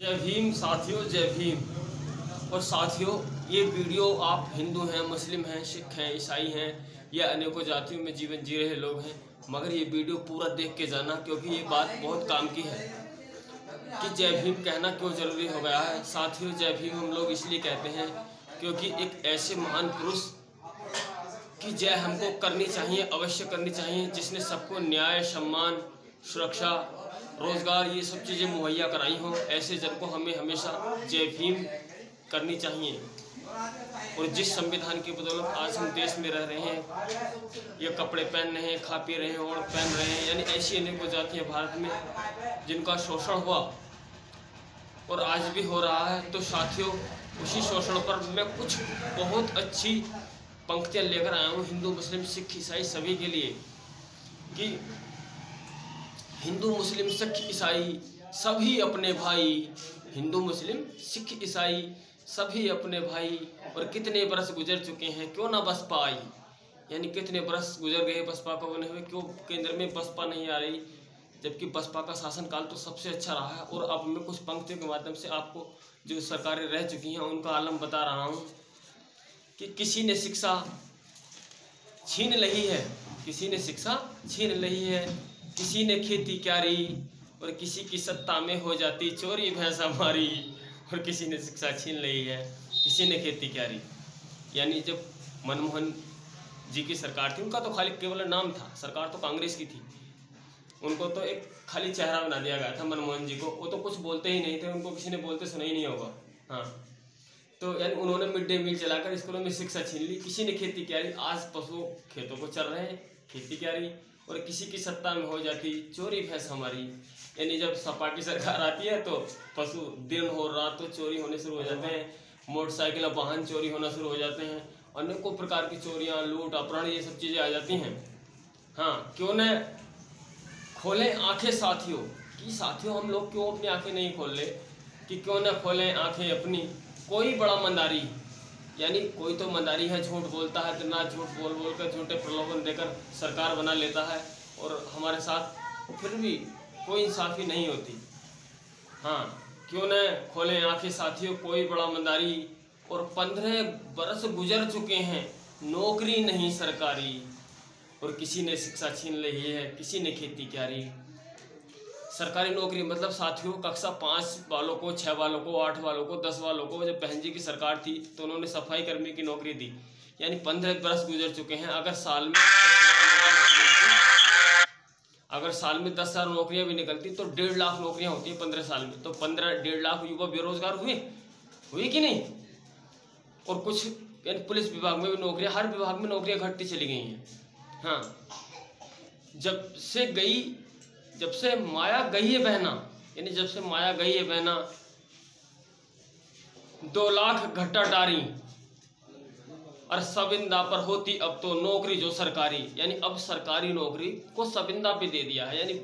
जय भीम साथियों, जय भीम। और साथियों, ये वीडियो आप हिंदू हैं, मुस्लिम हैं, सिख हैं, ईसाई हैं या अनेकों जातियों में जीवन जी रहे लोग हैं, मगर ये वीडियो पूरा देख के जाना, क्योंकि ये बात बहुत काम की है कि जय भीम कहना क्यों ज़रूरी हो गया है। साथियों, जय भीम हम लोग इसलिए कहते हैं क्योंकि एक ऐसे महान पुरुष की जय हमको करनी चाहिए, अवश्य करनी चाहिए, जिसने सबको न्याय, सम्मान, सुरक्षा, रोजगार ये सब चीज़ें मुहैया कराई हों। ऐसे जन को हमें हमेशा जय भीम करनी चाहिए। और जिस संविधान की बदौलत आज हम देश में रह रहे हैं, ये कपड़े पहन रहे हैं, खा पी रहे हैं और पहन रहे हैं, यानी ऐसी अनेकों जातियाँ भारत में जिनका शोषण हुआ और आज भी हो रहा है। तो साथियों, उसी शोषण पर मैं कुछ बहुत अच्छी पंक्तियाँ लेकर आया हूँ हिंदू, मुस्लिम, सिख, ईसाई सभी के लिए, कि हिंदू, मुस्लिम, सिख, ईसाई सभी अपने भाई। हिंदू, मुस्लिम, सिख, ईसाई सभी अपने भाई। और कितने बरस गुजर चुके हैं, क्यों ना बसपा आई, यानी कितने बरस गुजर गए बसपा को बने हुए, क्यों केंद्र में बसपा नहीं आ रही, जबकि बसपा का शासनकाल तो सबसे अच्छा रहा है। और अब मैं कुछ पंक्तियों के माध्यम से आपको जो सरकारें रह चुकी हैं उनका आलम बता रहा हूँ कि किसी ने शिक्षा छीन ली है, किसी ने शिक्षा छीन ली है, किसी ने खेती क्यारी, और किसी की सत्ता में हो जाती चोरी भैंस हमारी। और किसी ने शिक्षा छीन ली है, किसी ने खेती क्यारी। यानी जब मनमोहन जी की सरकार थी, उनका तो खाली केवल नाम था, सरकार तो कांग्रेस की थी, उनको तो एक खाली चेहरा बना दिया गया था मनमोहन जी को। वो तो कुछ बोलते ही नहीं थे, उनको किसी ने बोलते सुना ही नहीं होगा। हाँ, तो यानी उन्होंने मिड डे मील चलाकर स्कूलों में शिक्षा छीन ली। किसी ने खेती क्यारी, आज पशु खेतों को चल रहे हैं, खेती क्यारी। और किसी की सत्ता में हो जाती चोरी भैंस हमारी, यानी जब सपा की सरकार आती है तो पशु दिन हो रात तो चोरी होने शुरू हो जाते हैं, मोटरसाइकिल, वाहन चोरी होना शुरू हो जाते हैं, अनेकों प्रकार की चोरियाँ, लूट, अपहरण, ये सब चीज़ें आ जाती हैं। हाँ, क्यों न खोलें आंखें साथियों, कि साथियों हम लोग क्यों अपनी आंखें नहीं खोल ले, कि क्यों न खोलें आंखें अपनी। कोई बड़ा मंदारी, यानी कोई तो मंदारी है, झूठ बोलता है, तो ना झूठ बोल बोल कर, झूठे प्रलोभन देकर सरकार बना लेता है, और हमारे साथ फिर भी कोई इंसाफी नहीं होती। हाँ, क्यों न खोलें आंखें साथियों, कोई बड़ा मंदारी। और 15 बरस गुजर चुके हैं, नौकरी नहीं सरकारी। और किसी ने शिक्षा छीन ली है, किसी ने खेती क्यारी। सरकारी नौकरी मतलब साथियों, कक्षा 5 वालों को, 6 वालों को, 8 वालों को, 10 वालों को, जब बहन जी की सरकार थी तो उन्होंने सफाई कर्मी की नौकरी दी। यानी 15 बरस गुजर चुके हैं। अगर साल में 10,000 नौकरियां भी निकलती तो 1.5 लाख नौकरियां होती हैं 15 साल में, तो 1.5 लाख युवा बेरोजगार हुए कि नहीं। और कुछ यानी पुलिस विभाग में भी नौकरियां, हर विभाग में नौकरियां घटती चली गई हैं। हाँ, जब से माया गई है बहना, यानी जब से माया गई है बहना, 2 लाख घट्टा डारी, और सबिंदा पर होती अब तो नौकरी जो सरकारी। यानी अब सरकारी नौकरी को सबिंदा पे दे दिया है, यानी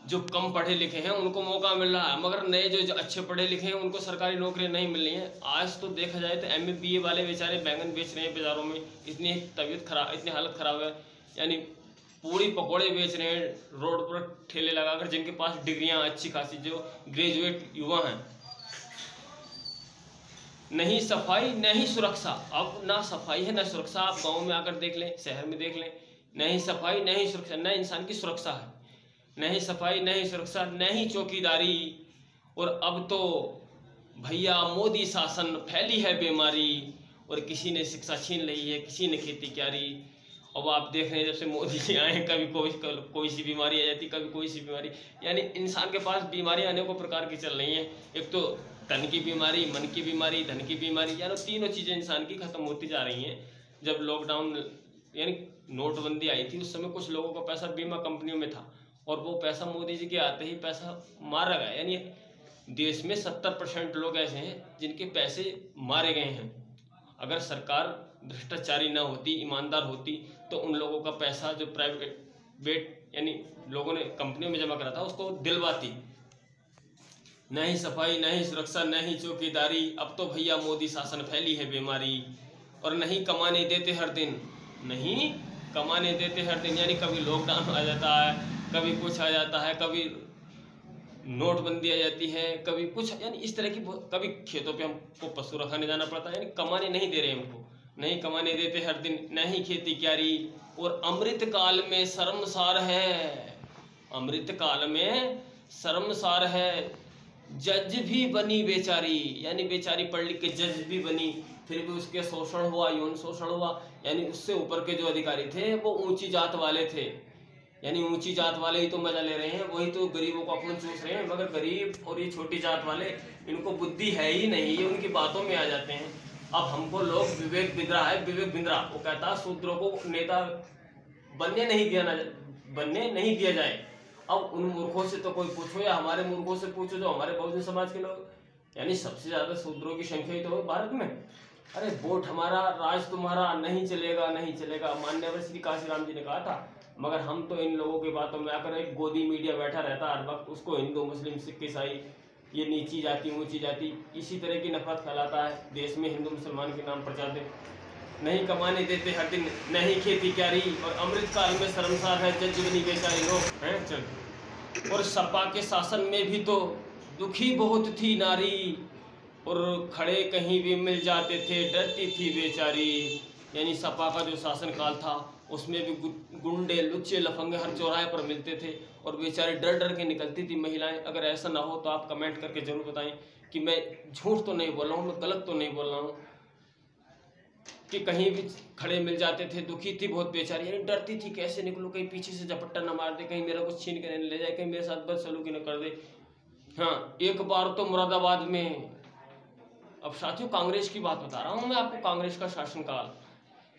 जो कम पढ़े लिखे हैं उनको मौका मिल रहा है, मगर नए जो अच्छे पढ़े लिखे हैं उनको सरकारी नौकरी नहीं मिल रही हैं। आज तो देखा जाए तो MA BA वाले बेचारे बैंगन बेच रहे हैं बाजारों में, इतनी तबीयत खराब, इतनी हालत खराब है, यानी पूड़ी पकौड़े बेच रहे हैं रोड पर ठेले लगाकर, जिनके पास डिग्रियां अच्छी खासी, जो ग्रेजुएट युवा हैं। नहीं सफाई नहीं सुरक्षा, अब ना सफाई है ना सुरक्षा। आप गाँव में आकर देख लें, शहर में देख लें, नहीं सफाई नहीं सुरक्षा, न इंसान की सुरक्षा है, नहीं सफाई नहीं सुरक्षा, नहीं चौकीदारी। और अब तो भैया मोदी शासन, फैली है बीमारी। और किसी ने शिक्षा छीन ली है, किसी ने खेती क्यारी। अब आप देख रहे हैं जब से मोदी जी आए हैं, कभी कोई सी बीमारी आ जाती, कभी कोई सी बीमारी, यानी इंसान के पास बीमारियां अनेकों प्रकार की चल रही हैं। एक तो तन की बीमारी, मन की बीमारी, धन की बीमारी, यानी तीनों चीज़ें इंसान की खत्म होती जा रही हैं। जब लॉकडाउन यानी नोटबंदी आई थी, उस समय कुछ लोगों का पैसा बीमा कंपनियों में था, और वो पैसा मोदी जी के आते ही पैसा मारा गया। यानी देश में 70% लोग ऐसे हैं जिनके पैसे मारे गए हैं। अगर सरकार भ्रष्टाचारी ना होती, ईमानदार होती, तो उन लोगों का पैसा जो प्राइवेट यानी लोगों ने कंपनियों में जमा करा था उसको दिलवाती। नहीं सफाई नहीं सुरक्षा नहीं चौकीदारी, अब तो भैया मोदी शासन, फैली है बीमारी। और नहीं कमाने देते हर दिन, नहीं कमाने देते हर दिन, यानी कभी लॉकडाउन आ जाता है, कभी कुछ आ जाता है, कभी नोटबंदी आ जाती है, कभी कुछ, यानी इस तरह की कभी खेतों पे हमको पशु रखाने जाना पड़ता है, यानी कमाने नहीं दे रहे हमको, नहीं कमाने देते हर दिन, नहीं खेती क्यारी। और अमृत काल में शर्मसार है, अमृत काल में शर्मसार है, जज भी बनी बेचारी, यानी बेचारी पढ़ लिख के जज भी बनी, फिर भी उसके शोषण हुआ, यौन शोषण हुआ। यानी उससे ऊपर के जो अधिकारी थे वो ऊंची जात वाले थे, यानी ऊंची जात वाले ही तो मजा ले रहे हैं, वही तो गरीबों का खून चूस रहे हैं। मगर गरीब और ये छोटी जात वाले, इनको बुद्धि है ही नहीं, ये उनकी बातों में आ जाते हैं। अब हमको लोग, विवेक बिंद्रा है, विवेक बिंद्रा, वो कहता शूद्रों को नेता बनने नहीं दिया जाए। अब उन मूर्खों से तो कोई पूछो, या हमारे मूर्खों से पूछो जो हमारे बहुजन समाज के लोग, यानी सबसे ज्यादा शूद्रों की संख्या ही तो है भारत में। अरे वोट हमारा, राज तुम्हारा, नहीं चलेगा नहीं चलेगा, माननीय श्री काशीराम जी ने कहा था। मगर हम तो इन लोगों की बातों में आकर, एक गोदी मीडिया बैठा रहता हर वक्त, उसको हिंदू मुस्लिम सिख ईसाई, ये नीची जाति ऊंची जाति, इसी तरह की नफरत फैलाता है देश में, हिंदू मुसलमान के नाम पर जाते, नहीं कमाने देते हर दिन, नहीं खेती क्यारी, और अमृत काल में शर्मसार है, जज बनी बेचारी लोग हैं। चल, और सपा के शासन में भी तो दुखी बहुत थी नारी, और खड़े कहीं भी मिल जाते थे, डरती थी बेचारी। यानी सपा का जो शासन काल था उसमें भी गुंडे लुच्चे लफंगे हर चौराहे पर मिलते थे, और बेचारे डर डर के निकलती थी महिलाएं। अगर ऐसा ना हो तो आप कमेंट करके जरूर बताएं कि मैं झूठ तो नहीं बोल रहा हूँ, मैं गलत तो नहीं बोल रहा हूँ, कि कहीं भी खड़े मिल जाते थे, दुखी थी बहुत बेचारी, यानी डरती थी कैसे निकलूं, कहीं पीछे से झपट्टा न मार दे, कहीं मेरा कुछ छीन के ले जाए, कहीं मेरे साथ बदसलूकी न कर दे। हाँ, एक बार तो मुरादाबाद में, अब साथियों कांग्रेस की बात बता रहा हूँ मैं आपको, कांग्रेस का शासनकाल,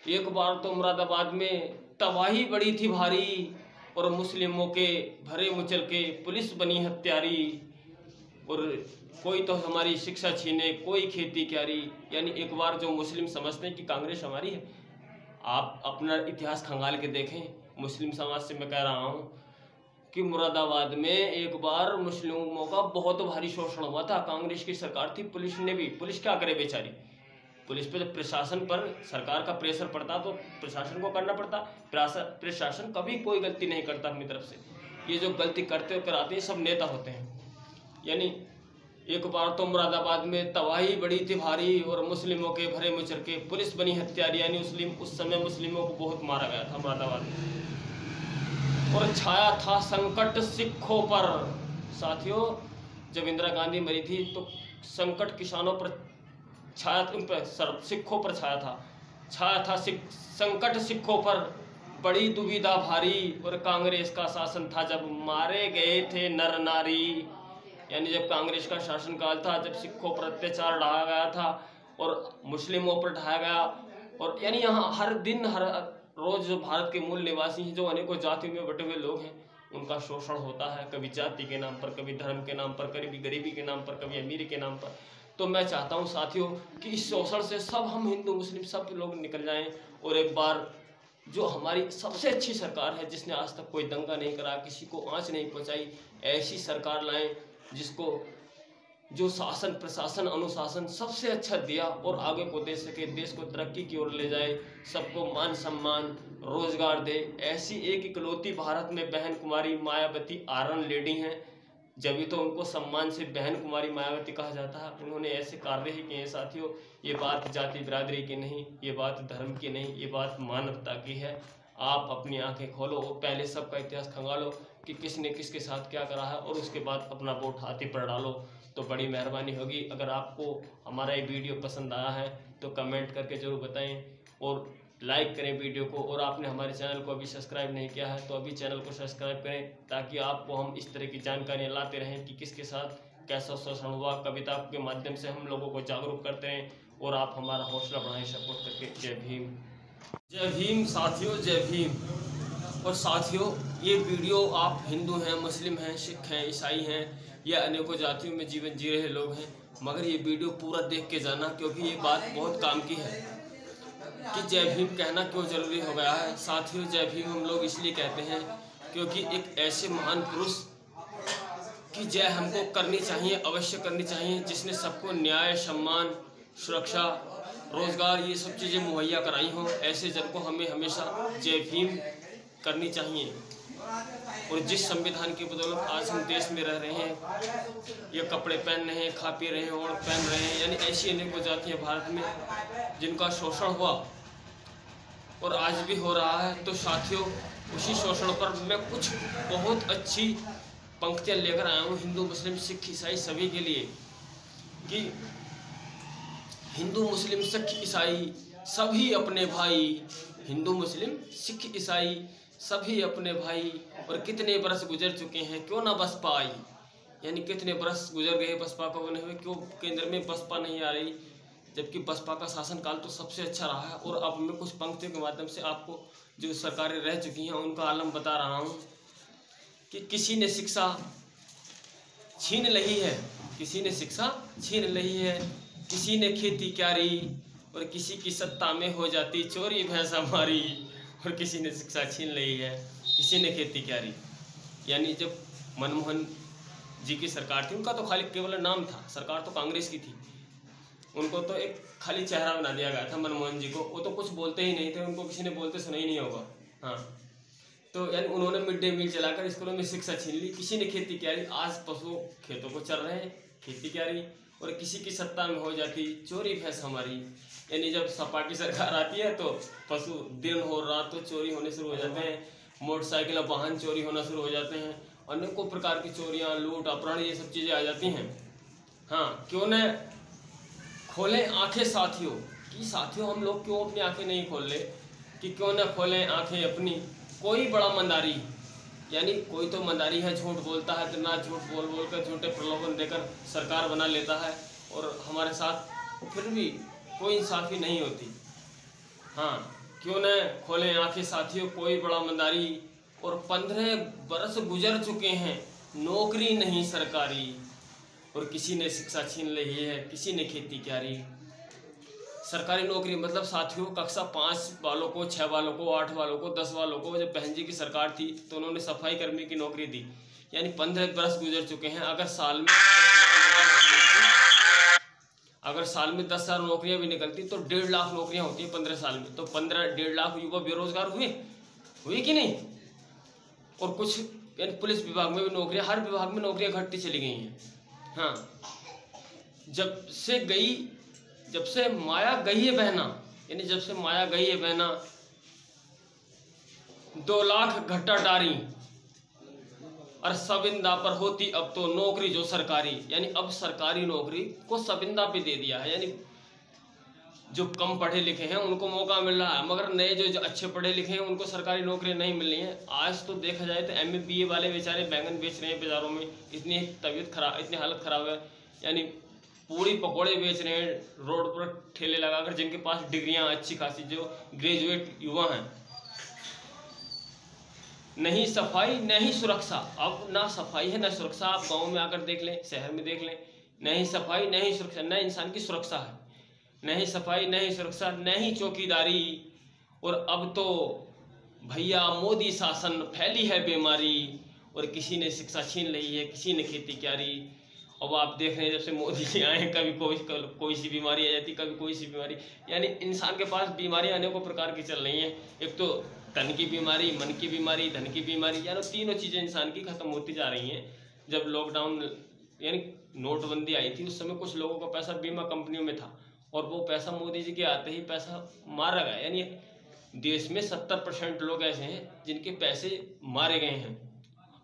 एक बार तो मुरादाबाद में तबाही बड़ी थी भारी, और मुस्लिमों के भरे मुचल के पुलिस बनी हत्यारी, और कोई तो हमारी शिक्षा छीने, कोई खेती क्यारी। यानी एक बार जो मुस्लिम समझते हैं कि कांग्रेस हमारी है, आप अपना इतिहास खंगाल के देखें। मुस्लिम समाज से मैं कह रहा हूँ कि मुरादाबाद में एक बार मुस्लिमों का बहुत भारी शोषण हुआ था, कांग्रेस की सरकार थी, पुलिस ने भी, पुलिस क्या करे बेचारी, पुलिस पे जब प्रशासन पर सरकार का प्रेशर पड़ता तो प्रशासन को करना पड़ता, प्रशासन कभी कोई गलती नहीं करता अपनी तरफ से, ये जो गलती करते और कराते हैं सब नेता होते हैं। यानी एक बार तो मुरादाबाद में तबाही बड़ी थी भारी, और मुस्लिमों के भरे मुचर के पुलिस बनी हत्यारी, यानी उस समय मुस्लिमों को बहुत मारा गया था मुरादाबाद में, और छाया था संकट सिखों पर। साथियों, जब इंदिरा गांधी मरी थी तो संकट किसानों पर छाया, उन पर सिखों पर छाया था संकट सिखों पर, बड़ी दुविधा भारी, और कांग्रेस का शासन था जब मारे गए थे नर नारी। यानी जब कांग्रेस का शासनकाल था, जब सिखों पर अत्याचार ढाया गया था और मुस्लिमों पर ढाया गया, और यानी यहाँ हर दिन हर रोज जो भारत के मूल निवासी हैं, जो अनेकों जातियों में बटे हुए लोग हैं, उनका शोषण होता है, कभी जाति के नाम पर, कभी धर्म के नाम पर, कभी गरीबी के नाम पर, कभी अमीरी के नाम पर। तो मैं चाहता हूँ साथियों कि इस शोषण से सब हम हिंदू मुस्लिम सब लोग निकल जाएं, और एक बार जो हमारी सबसे अच्छी सरकार है, जिसने आज तक कोई दंगा नहीं करा, किसी को आंच नहीं पहुंचाई, ऐसी सरकार लाएं जिसको जो शासन प्रशासन अनुशासन सबसे अच्छा दिया और आगे को दे सके, देश को तरक्की की ओर ले जाए, सबको मान सम्मान रोजगार दे। ऐसी एक इकलौती भारत में बहन कुमारी मायावती आयरन लेडी हैं, जब भी तो उनको सम्मान से बहन कुमारी मायावती कहा जाता है। उन्होंने ऐसे कार्य ही किए हैं साथियों। ये बात जाति बिरादरी की नहीं, ये बात धर्म की नहीं, ये बात मानवता की है। आप अपनी आंखें खोलो और पहले सबका इतिहास खंगालो कि किसने किसके साथ क्या करा है, और उसके बाद अपना वोट हाथी पर डालो तो बड़ी मेहरबानी होगी। अगर आपको हमारा ये वीडियो पसंद आया है तो कमेंट करके ज़रूर बताएं और लाइक करें वीडियो को। और आपने हमारे चैनल को अभी सब्सक्राइब नहीं किया है तो अभी चैनल को सब्सक्राइब करें, ताकि आपको हम इस तरह की जानकारियाँ लाते रहें कि किसके साथ कैसा शोषण हुआ। कविता के माध्यम से हम लोगों को जागरूक करते हैं और आप हमारा हौसला बढ़ाएं सपोर्ट करके। जय भीम। जय भीम साथियों, जय भीम। और साथियों, ये वीडियो आप हिंदू हैं, मुस्लिम हैं, सिख हैं, ईसाई हैं या अनेकों जातियों में जीवन जी रहे लोग हैं, मगर ये वीडियो पूरा देख के जाना, क्योंकि ये बात बहुत काम की है कि जय भीम कहना क्यों जरूरी हो गया है। साथियों, जय भीम हम लोग इसलिए कहते हैं क्योंकि एक ऐसे महान पुरुष की जय हमको करनी चाहिए, अवश्य करनी चाहिए, जिसने सबको न्याय, सम्मान, सुरक्षा, रोजगार ये सब चीज़ें मुहैया कराई हों। ऐसे जन को हमें हमेशा जय भीम करनी चाहिए। और जिस संविधान की बदौलत आज हम देश में रह रहे हैं, ये कपड़े पहन रहे हैं, खा पी रहे हैं और पहन रहे हैं, यानी ऐसी अनेकों जातियाँ भारत में जिनका शोषण हुआ और आज भी हो रहा है। तो साथियों, उसी शोषण पर मैं कुछ बहुत अच्छी पंक्तियाँ लेकर आया हूँ हिंदू मुस्लिम सिख ईसाई सभी के लिए, कि हिंदू मुस्लिम सिख ईसाई सभी अपने भाई, हिंदू मुस्लिम सिख ईसाई सभी अपने भाई, और कितने बरस गुजर चुके हैं क्यों ना बसपा आई, यानी कितने बरस गुजर गए बसपा को बने हुए, क्यों केंद्र में बसपा नहीं आ रही, जबकि बसपा का शासनकाल तो सबसे अच्छा रहा है। और अब मैं कुछ पंक्तियों के माध्यम से आपको जो सरकारें रह चुकी हैं उनका आलम बता रहा हूँ कि किसी ने शिक्षा छीन ली है, किसी ने शिक्षा छीन ली है, किसी ने खेती क्यारी, और किसी की सत्ता में हो जाती चोरी भैंस हमारी, और किसी ने शिक्षा छीन ली है, किसी ने खेती क्यारी। यानी जब मनमोहन जी की सरकार थी, उनका तो खाली केवल नाम था, सरकार तो कांग्रेस की थी, उनको तो एक खाली चेहरा बना दिया गया था मनमोहन जी को, वो तो कुछ बोलते ही नहीं थे, उनको किसी ने बोलते सुना ही नहीं होगा। हाँ, तो यानी उन्होंने मिड डे मील चलाकर स्कूलों में शिक्षा छीन ली, किसी ने खेती क्यारी, आज पशु खेतों को चल रहे हैं, खेती क्यारी, और किसी की सत्ता में हो जाती चोरी भैंस हमारी। यानी जब सपा की सरकार आती है तो पशु दिन हो रात तो चोरी होने शुरू हो जाते हैं, मोटरसाइकिल वाहन चोरी होना शुरू हो जाते हैं, अनेकों प्रकार की चोरियां, लूट, अपहरण, ये सब चीज़ें आ जाती हैं। हाँ, क्यों न खोलें आंखें साथियों, कि साथियों हम लोग क्यों अपनी आंखें नहीं खोल ले, कि क्यों न खोलें आंखें अपनी। कोई बड़ा मंदारी, यानी कोई तो मंदारी है, झूठ बोलता है, ना झूठ बोल बोल कर झूठे प्रलोभन देकर सरकार बना लेता है, और हमारे साथ फिर भी कोई इंसाफी नहीं होती। हाँ, क्यों न खोलें आंखें साथियों, कोई बड़ा मंदारी, और 15 बरस गुजर चुके हैं, नौकरी नहीं सरकारी, और किसी ने शिक्षा छीन ली है, किसी ने खेती क्यारी। सरकारी नौकरी मतलब साथियों कक्षा 5 वालों को, 6 वालों को, 8 वालों को, 10 वालों को, जब बहन जी की सरकार थी तो उन्होंने सफाई कर्मी की नौकरी दी, यानी 15 बरस गुजर चुके हैं। अगर साल में 10,000 नौकरियां भी निकलती तो 1.5 लाख नौकरियां होती है 15 साल में, तो 1.5 लाख युवा बेरोजगार हुए कि नहीं। और कुछ यानी पुलिस विभाग में भी नौकरियां, हर विभाग में नौकरियां घटती चली गई हैं। हाँ, जब से माया गई है बहना, यानी जब से माया गई है बहना, 2 लाख घट्टा डारी, और सबिंदा पर होती अब तो नौकरी जो सरकारी, यानी अब सरकारी नौकरी को सबिंदा पे दे दिया है, यानी जो कम पढ़े लिखे हैं उनको मौका मिल रहा है, मगर नए जो अच्छे पढ़े लिखे हैं उनको सरकारी नौकरी नहीं मिल रही है। आज तो देखा जाए तो MA BA वाले बेचारे बैंगन बेच रहे हैं बाजारों में, इतनी तबीयत खराब, इतनी हालत खराब है, यानी पूड़ी पकौड़े बेच रहे हैं रोड पर ठेले लगाकर, जिनके पास डिग्रियां अच्छी खासी, जो ग्रेजुएट युवा हैं। नहीं सफाई नहीं सुरक्षा, अब ना सफाई है ना सुरक्षा, आप गाँव में आकर देख लें, शहर में देख लें, नहीं सफाई नहीं सुरक्षा, न इंसान की सुरक्षा है, नहीं सफाई नहीं सुरक्षा, नहीं चौकीदारी, और अब तो भैया मोदी शासन फैली है बीमारी, और किसी ने शिक्षा छीन ली है, किसी ने खेती क्यारी। अब आप देख रहे हैं जब से मोदी जी आए, कभी कोई सी बीमारी आ जाती, कभी कोई सी बीमारी, यानी इंसान के पास बीमारियां अनेकों प्रकार की चल रही हैं। एक तो तन की बीमारी, मन की बीमारी, धन की बीमारी, यानी तीनों चीज़ें इंसान की खत्म होती जा रही हैं। जब लॉकडाउन यानी नोटबंदी आई थी, उस समय कुछ लोगों का पैसा बीमा कंपनियों में था, और वो पैसा मोदी जी के आते ही पैसा मारा गया, यानी देश में 70% लोग ऐसे हैं जिनके पैसे मारे गए हैं।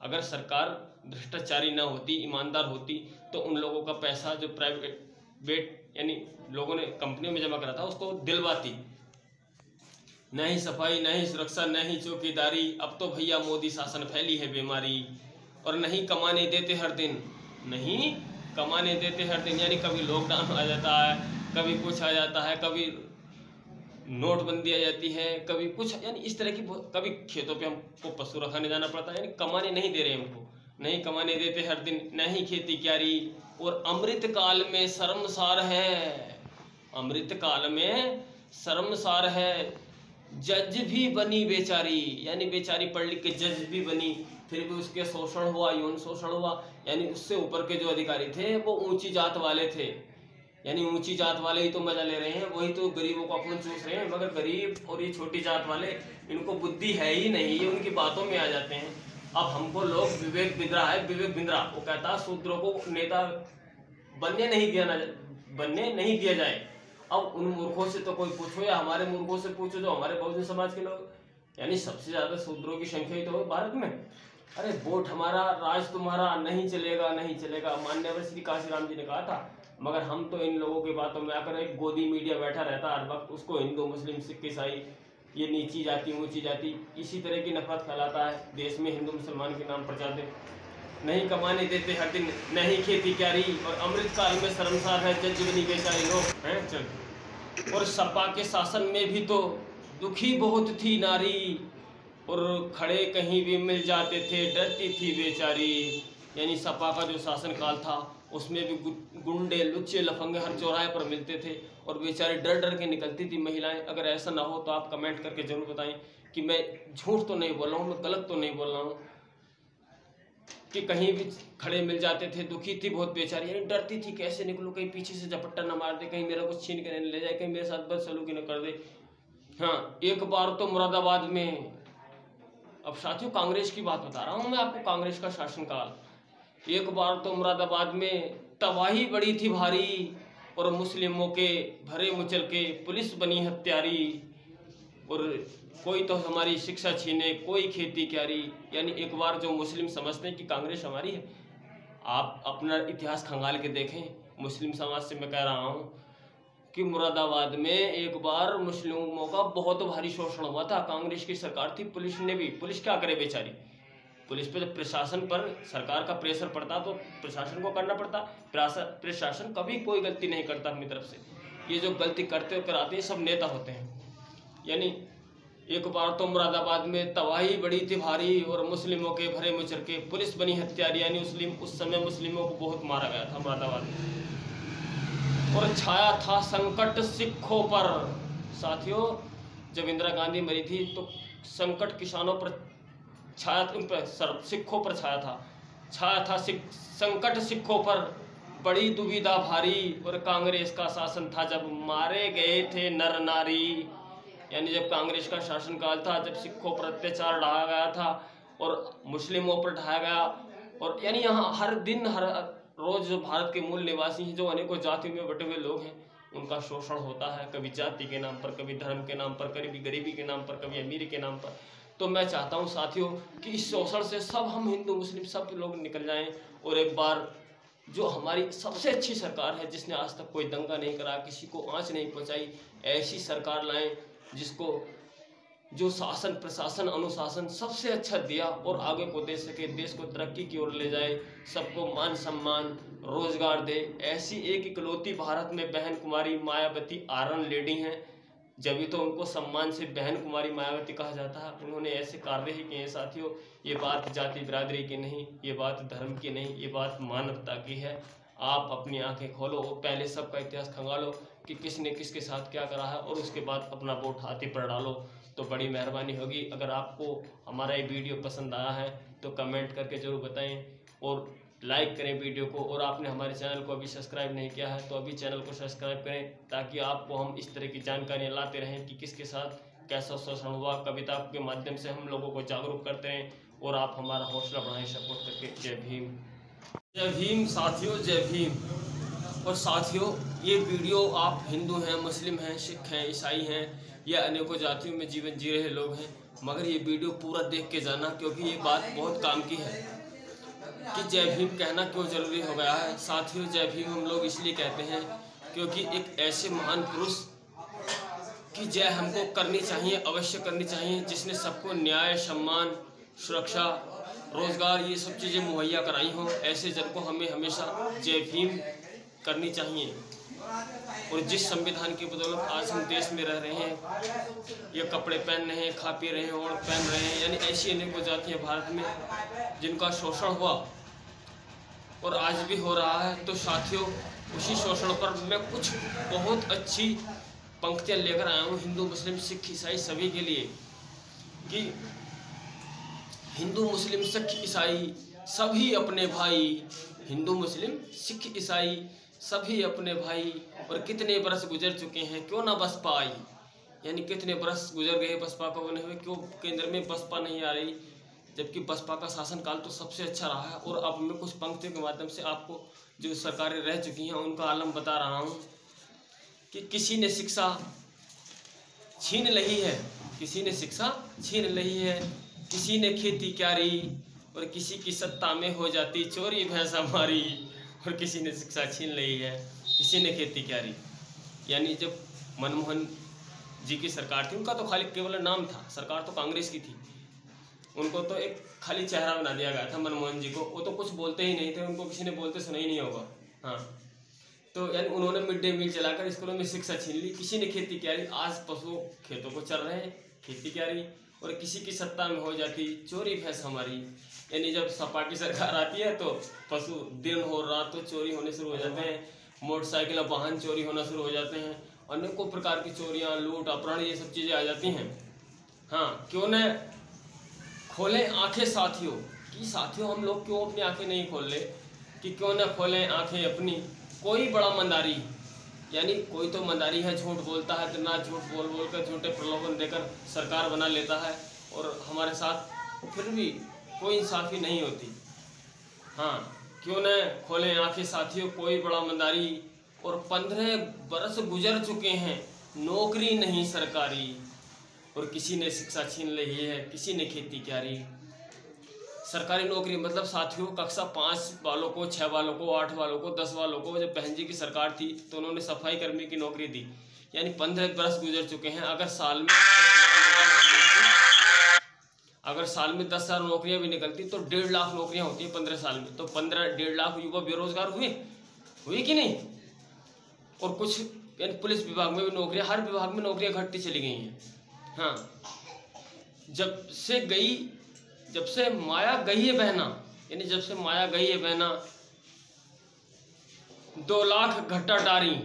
अगर सरकार भ्रष्टाचारी ना होती, ईमानदार होती, तो उन लोगों का पैसा जो प्राइवेट यानी लोगों ने कंपनियों में जमा करा था उसको दिलवाती। नहीं सफाई नहीं सुरक्षा नहीं चौकीदारी, अब तो भैया मोदी शासन फैली है बीमारी, और नहीं कमाने देते हर दिन, नहीं कमाने देते हर दिन, यानी कभी लॉकडाउन आ जाता है, कभी कुछ आ जाता है, कभी नोटबंदी आ जाती है, कभी कुछ, यानी इस तरह की, कभी खेतों पे हमको पशु रखाने जाना पड़ता है, यानी कमाने नहीं दे रहे हमको, नहीं कमाने देते हर दिन, नहीं खेती क्यारी, और अमृत काल में शर्मसार है, अमृत काल में शर्मसार है, जज भी बनी बेचारी, यानी बेचारी पढ़ लिख के जज भी बनी, फिर भी उसके शोषण हुआ, यौन शोषण हुआ, यानी उससे ऊपर के जो अधिकारी थे वो ऊंची जात वाले थे, यानी ऊंची जात वाले ही तो मजा ले रहे हैं, वही तो गरीबों को खून चूस रहे हैं, मगर गरीब और ये छोटी जात वाले, इनको बुद्धि है ही नहीं, ये उनकी बातों में आ जाते हैं। अब हमको लोग विवेक बिंद्रा है, विवेक बिंद्रा, वो कहता है शूद्रों को नेता बनने नहीं दिया जाए। अब उन मूर्खों से तो कोई पूछो या हमारे मूर्खों से पूछो जो हमारे बहुजन समाज के लोग, यानी सबसे ज्यादा शूद्रों की संख्या ही तो है भारत में। अरे वोट हमारा, राज तुम्हारा, नहीं चलेगा नहीं चलेगा, माननीय श्री काशीराम जी ने कहा था। मगर हम तो इन लोगों की बातों में आकर, एक गोदी मीडिया बैठा रहता हर वक्त, उसको हिंदू मुस्लिम सिख ईसाई, ये नीची जाति ऊंची जाति, इसी तरह की नफरत फैलाता है देश में। हिंदू मुसलमान के नाम पर जाते नहीं कमाने देते हर दिन, नहीं खेती क्यारी, और अमृत काल में शर्मसार है जजबनी बेचारे लोग हैं। चल, और सपा के शासन में भी तो दुखी बहुत थी नारी, और खड़े कहीं भी मिल जाते थे डरती थी बेचारी। यानी सपा का जो शासन काल था उसमें भी गुंडे लुच्चे लफंगे हर चौराहे पर मिलते थे, और बेचारे डर डर के निकलती थी महिलाएं। अगर ऐसा ना हो तो आप कमेंट करके जरूर बताएं कि मैं झूठ तो नहीं बोल रहा हूँ, मैं गलत तो नहीं बोल रहा हूँ, कि कहीं भी खड़े मिल जाते थे, दुखी थी बहुत बेचारी, यानी डरती थी कैसे निकलूं, कहीं पीछे से झपट्टा न मार दे, कहीं मेरा कुछ छीन के ले जाए, कहीं मेरे साथ बदसलूकी न कर दे। हाँ, एक बार तो मुरादाबाद में, अब साथियों कांग्रेस की बात बता रहा हूँ मैं आपको, कांग्रेस का शासनकाल, एक बार तो मुरादाबाद में तबाही बड़ी थी भारी, और मुस्लिमों के भरे मुचल के पुलिस बनी हत्यारी, और कोई तो हमारी शिक्षा छीने, कोई खेती क्यारी। यानी एक बार जो मुस्लिम समझते हैं कि कांग्रेस हमारी है, आप अपना इतिहास खंगाल के देखें। मुस्लिम समाज से मैं कह रहा हूँ कि मुरादाबाद में एक बार मुस्लिमों का बहुत भारी शोषण हुआ था, कांग्रेस की सरकार थी, पुलिस ने भी, पुलिस क्या करे बेचारी, पुलिस पे जब प्रशासन पर सरकार का प्रेशर पड़ता तो प्रशासन को करना पड़ता। प्रशासन कभी कोई गलती नहीं करता अपनी तरफ से, ये जो गलती करते कराते हैं सब नेता होते हैं। यानी एक बार तो मुरादाबाद में तबाही बड़ी थी भारी, और मुस्लिमों के भरे मुचर के पुलिस बनी हत्यारी, यानी उस समय मुस्लिमों को बहुत मारा गया था मुरादाबाद में, और छाया था संकट सिखों पर। साथियों, जब इंदिरा गांधी मरी थी तो संकट किसानों पर छाया, उन पर सिखों पर छाया था संकट सिखों पर, बड़ी दुविधा भारी, और कांग्रेस का शासन था जब मारे गए थे नर नारी। यानी जब कांग्रेस का शासनकाल था, जब सिखों पर अत्याचार ढाया गया था और मुस्लिमों पर ढाया गया, और यानी यहाँ हर दिन हर रोज जो भारत के मूल निवासी हैं, जो अनेकों जातियों में बटे हुए लोग हैं, उनका शोषण होता है, कभी जाति के नाम पर, कभी धर्म के नाम पर, कभी गरीबी के नाम पर, कभी अमीरी के नाम पर। तो मैं चाहता हूँ साथियों कि इस शोषण से सब हम हिंदू मुस्लिम सब लोग निकल जाएं, और एक बार जो हमारी सबसे अच्छी सरकार है, जिसने आज तक कोई दंगा नहीं करा, किसी को आंच नहीं पहुंचाई, ऐसी सरकार लाएं जिसको जो शासन प्रशासन अनुशासन सबसे अच्छा दिया और आगे को दे सके, देश को तरक्की की ओर ले जाए, सबको मान सम्मान रोजगार दे। ऐसी एक इकलौती भारत में बहन कुमारी मायावती आयरन लेडी हैं, जब तो उनको सम्मान से बहन कुमारी मायावती कहा जाता है। उन्होंने ऐसे कार्य ही किए हैं साथियों। ये बात जाति बिरादरी की नहीं, ये बात धर्म की नहीं, ये बात मानवता की है। आप अपनी आंखें खोलो और पहले सबका इतिहास खंगालो कि किसने किसके साथ क्या करा है, और उसके बाद अपना वोट हाथी पर डालो, तो बड़ी मेहरबानी होगी। अगर आपको हमारा ये वीडियो पसंद आया है तो कमेंट करके ज़रूर बताएं और लाइक करें वीडियो को। और आपने हमारे चैनल को अभी सब्सक्राइब नहीं किया है तो अभी चैनल को सब्सक्राइब करें, ताकि आपको हम इस तरह की जानकारियाँ लाते रहें कि किसके साथ कैसा शोषण हुआ। कविता के माध्यम से हम लोगों को जागरूक करते हैं और आप हमारा हौसला बढ़ाएं सपोर्ट करके। जय भीम। जय भीम साथियों, जय भीम। और साथियों, ये वीडियो आप हिंदू हैं, मुस्लिम हैं, सिख हैं, ईसाई हैं या अनेकों जातियों में जीवन जी रहे लोग हैं, मगर ये वीडियो पूरा देख के जाना, क्योंकि ये बात बहुत काम की है कि जय भीम कहना क्यों जरूरी हो गया है। साथियों, जय भीम हम लोग इसलिए कहते हैं क्योंकि एक ऐसे महान पुरुष की जय हमको करनी चाहिए, अवश्य करनी चाहिए, जिसने सबको न्याय, सम्मान, सुरक्षा, रोजगार ये सब चीज़ें मुहैया कराई हों। ऐसे जन को हमें हमेशा जय भीम करनी चाहिए। और जिस संविधान की बदौलत आज हम देश में रह रहे हैं, ये कपड़े पहन रहे हैं, खा पी रहे हैं और पहन रहे हैं, यानी ऐसी अनेकों जातियाँ भारत में जिनका शोषण हुआ और आज भी हो रहा है। तो साथियों, उसी शोषण पर मैं कुछ बहुत अच्छी पंक्तियाँ लेकर आया हूँ हिंदू मुस्लिम सिख ईसाई सभी के लिए, कि हिंदू मुस्लिम सिख ईसाई सभी अपने भाई, हिंदू मुस्लिम सिख ईसाई सभी अपने भाई, और कितने बरस गुजर चुके हैं क्यों ना बसपा आई। यानी कितने बरस गुजर गए बसपा को बने हुए, क्यों केंद्र में बसपा नहीं आ रही। जबकि बसपा का शासनकाल तो सबसे अच्छा रहा है। और अब मैं कुछ पंक्तियों के माध्यम से आपको जो सरकारें रह चुकी हैं उनका आलम बता रहा हूँ कि किसी ने शिक्षा छीन ली है, किसी ने शिक्षा छीन ली है, किसी ने खेती क्यारी, और किसी की सत्ता में हो जाती चोरी भैंस हमारी। और किसी ने शिक्षा छीन ली है, किसी ने खेती क्यारी। यानी जब मनमोहन जी की सरकार थी, उनका तो खाली केवल नाम था, सरकार तो कांग्रेस की थी, उनको तो एक खाली चेहरा बना दिया गया था मनमोहन जी को। वो तो कुछ बोलते ही नहीं थे, उनको किसी ने बोलते सुना ही नहीं होगा। हाँ, तो यानी उन्होंने मिड डे मील चलाकर स्कूलों में शिक्षा छीन ली। किसी ने खेती क्यारी, आज पशु खेतों को चल रहे हैं, खेती क्यारी। और किसी की सत्ता में हो जाती चोरी भैंस हमारी। यानी जब सपा की सरकार आती है तो पशु दिन हो रात तो चोरी होने शुरू हो जाते हैं, मोटरसाइकिल वाहन चोरी होना शुरू हो जाते हैं, अनेकों प्रकार की चोरियां, लूट, अपहरण, ये सब चीज़ें आ जाती हैं। हाँ, क्यों न खोलें आंखें साथियों, कि साथियों हम लोग क्यों अपनी आंखें नहीं खोल ले, कि क्यों न खोलें आंखें अपनी। कोई बड़ा मंदारी, यानी कोई तो मंदारी है, झूठ बोलता है, तो ना झूठ बोल बोल कर झूठे प्रलोभन देकर सरकार बना लेता है, और हमारे साथ फिर भी कोई इंसाफी नहीं होती। हाँ, क्यों न खोलें आंखें साथियों, कोई बड़ा मंदारी। और 15 बरस गुजर चुके हैं, नौकरी नहीं सरकारी। और किसी ने शिक्षा छीन ली है, किसी ने खेती क्यारी। सरकारी नौकरी मतलब साथियों कक्षा 5 वालों को, 6 वालों को, 8 वालों को, 10 वालों को, जब बहन जी की सरकार थी तो उन्होंने सफाई कर्मी की नौकरी दी। यानी 15 बरस गुजर चुके हैं। अगर साल में 10,000 नौकरियां भी निकलती तो 1.5 लाख नौकरियां होती हैं 15 साल में, तो 1.5 लाख युवा बेरोजगार हुए कि नहीं। और कुछ यानी पुलिस विभाग में भी नौकरियां, हर विभाग में नौकरियां घटती चली गई हैं। हाँ, जब से माया गई है बहना, यानी जब से माया गई है बहना, 2 लाख घट्टा डारी,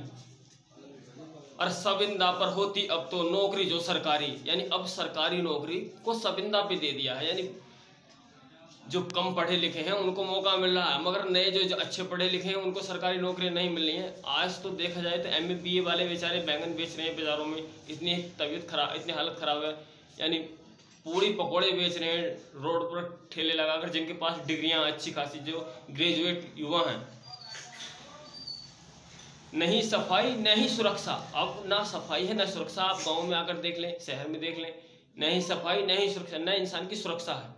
और सबिंदा पर होती अब तो नौकरी जो सरकारी। यानी अब सरकारी नौकरी को सबिंदा पे दे दिया है, यानी जो कम पढ़े लिखे हैं उनको मौका मिल रहा है, मगर नए जो अच्छे पढ़े लिखे हैं उनको सरकारी नौकरी नहीं मिल रही है। आज तो देखा जाए तो MA BA वाले बेचारे बैंगन बेच रहे हैं बाजारों में, इतनी तबीयत खराब, इतनी हालत खराब है। यानी पूड़ी पकौड़े बेच रहे हैं रोड पर ठेले लगाकर, जिनके पास डिग्रियां अच्छी खासी, जो ग्रेजुएट युवा हैं। नहीं सफाई नहीं सुरक्षा, अब ना सफाई है ना सुरक्षा। आप गाँव में आकर देख लें, शहर में देख लें, नहीं सफाई नहीं सुरक्षा, न इंसान की सुरक्षा है,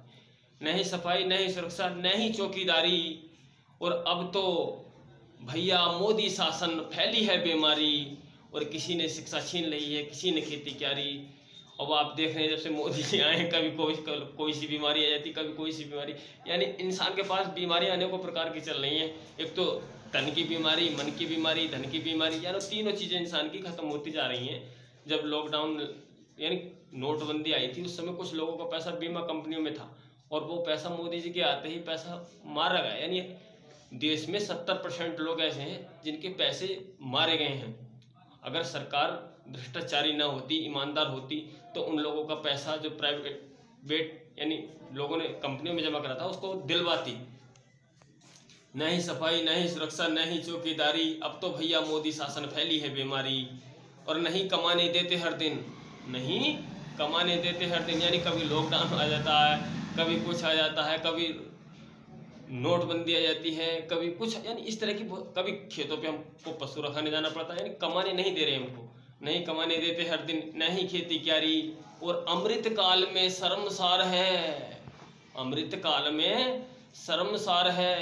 नहीं सफाई नहीं सुरक्षा, नहीं चौकीदारी। और अब तो भैया मोदी शासन, फैली है बीमारी। और किसी ने शिक्षा छीन ली है, किसी ने खेती क्यारी। अब आप देख रहे हैं जब से मोदी जी आए, कभी कोई सी बीमारी आ जाती, कभी कोई सी बीमारी। यानी इंसान के पास बीमारियां अनेकों प्रकार की चल रही हैं। एक तो तन की बीमारी, मन की बीमारी, धन की बीमारी, यानी तीनों चीज़ें इंसान की खत्म होती जा रही हैं। जब लॉकडाउन यानी नोटबंदी आई थी, उस समय कुछ लोगों का पैसा बीमा कंपनियों में था, और वो पैसा मोदी जी के आते ही पैसा मारा गया। यानी देश में 70% लोग ऐसे हैं जिनके पैसे मारे गए हैं। अगर सरकार भ्रष्टाचारी ना होती, ईमानदार होती, तो उन लोगों का पैसा जो प्राइवेट यानी लोगों ने कंपनियों में जमा करा था उसको दिलवाती। नहीं सफाई नहीं सुरक्षा नहीं चौकीदारी, अब तो भैया मोदी शासन, फैली है बीमारी। और नहीं कमाने देते हर दिन, नहीं कमाने देते हर दिन। यानी कभी लॉकडाउन आ जाता है, कभी कुछ आ जाता है, कभी नोटबंदी आ जाती है, कभी कुछ, यानी इस तरह की। कभी खेतों पे हमको पशु रखाने जाना पड़ता है, यानी कमाने नहीं दे रहे हमको, नहीं कमाने देते हर दिन, नहीं खेती क्यारी। और अमृत काल में शर्मसार है, अमृत काल में शर्मसार है,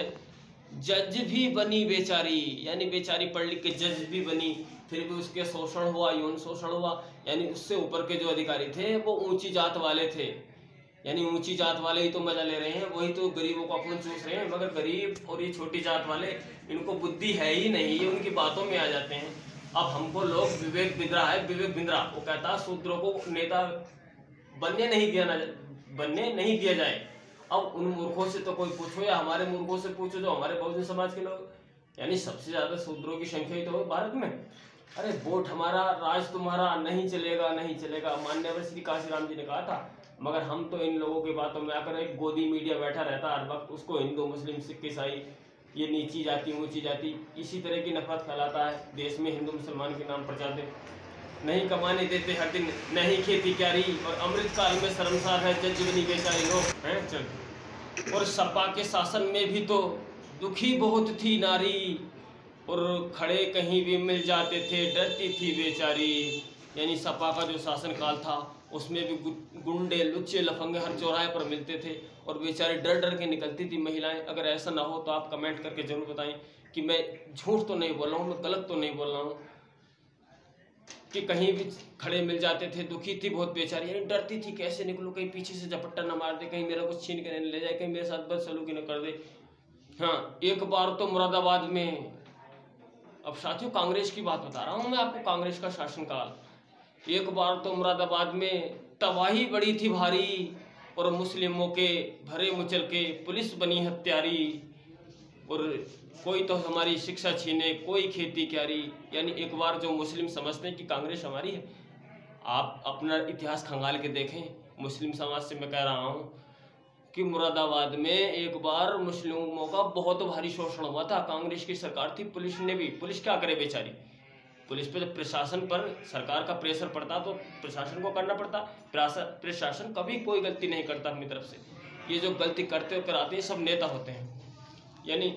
जज भी बनी बेचारी। यानी बेचारी पढ़ लिख के जज भी बनी, फिर भी उसके शोषण हुआ, यौन शोषण हुआ। यानी उससे ऊपर के जो अधिकारी थे वो ऊंची जात वाले थे, यानी ऊंची जात वाले ही तो मजा ले रहे हैं, वही तो गरीबों का खून चूस रहे हैं। मगर गरीब और ये छोटी जात वाले, इनको बुद्धि है ही नहीं, ये उनकी बातों में आ जाते हैं। अब हमको लोग, विवेक बिंद्रा है, विवेक बिंद्रा, वो कहता शूद्रों को नेता बनने नहीं दिया जाए। अब उन मूर्खों से तो कोई पूछो, या हमारे मूर्खों से पूछो जो हमारे बहुजन समाज के लोग, यानी सबसे ज्यादा शूद्रों की संख्या ही तो है भारत में। अरे वोट हमारा, राज तुम्हारा, नहीं चलेगा नहीं चलेगा, माननीय श्री काशीराम जी ने कहा था। मगर हम तो इन लोगों की बातों में आकर, एक गोदी मीडिया बैठा रहता हर वक्त, उसको हिंदू मुस्लिम सिख ईसाई, ये नीची जाति ऊंची जाति, इसी तरह की नफरत फैलाता है देश में, हिंदू मुसलमान के नाम पर जाते। नहीं कमाने देते हर दिन, नहीं खेती क्यारी, और अमृत काल में शर्मसार है जज बनी बेचारी लोग हैं। चल, और सपा के शासन में भी तो दुखी बहुत थी नारी, और खड़े कहीं भी मिल जाते थे डरती थी बेचारी। यानी सपा का जो शासनकाल था उसमें भी गुंडे लुच्चे लफंगे हर चौराहे पर मिलते थे, और बेचारे डर डर के निकलती थी महिलाएं। अगर ऐसा ना हो तो आप कमेंट करके जरूर बताएं कि मैं झूठ तो नहीं बोल रहा हूँ, मैं गलत तो नहीं बोल रहा हूँ, कि कहीं भी खड़े मिल जाते थे। दुखी थी बहुत बेचारी, यानी डरती थी कैसे निकलूँ, कहीं पीछे से झपट्टा न मार दे, कहीं मेरा कुछ छीन के नहीं ले जाए, कहीं मेरे साथ बदसलूकी न कर दे। हाँ, एक बार तो मुरादाबाद में, अब साथियों कांग्रेस की बात बता रहा हूँ मैं आपको, कांग्रेस का शासनकाल, एक बार तो मुरादाबाद में तबाही बड़ी थी भारी, और मुस्लिमों के भरे मुचल के पुलिस बनी हत्यारी, और कोई तो हमारी शिक्षा छीने, कोई खेती क्यारी। यानी एक बार जो मुस्लिम समझते हैं कि कांग्रेस हमारी है, आप अपना इतिहास खंगाल के देखें। मुस्लिम समाज से मैं कह रहा हूँ कि मुरादाबाद में एक बार मुस्लिमों का बहुत भारी शोषण हुआ था, कांग्रेस की सरकार थी, पुलिस ने भी, पुलिस क्या करे बेचारी, पुलिस पे जब प्रशासन पर सरकार का प्रेशर पड़ता तो प्रशासन को करना पड़ता। प्रशासन कभी कोई गलती नहीं करता अपनी तरफ से, ये जो गलती करते और कराते हैं सब नेता होते हैं। यानी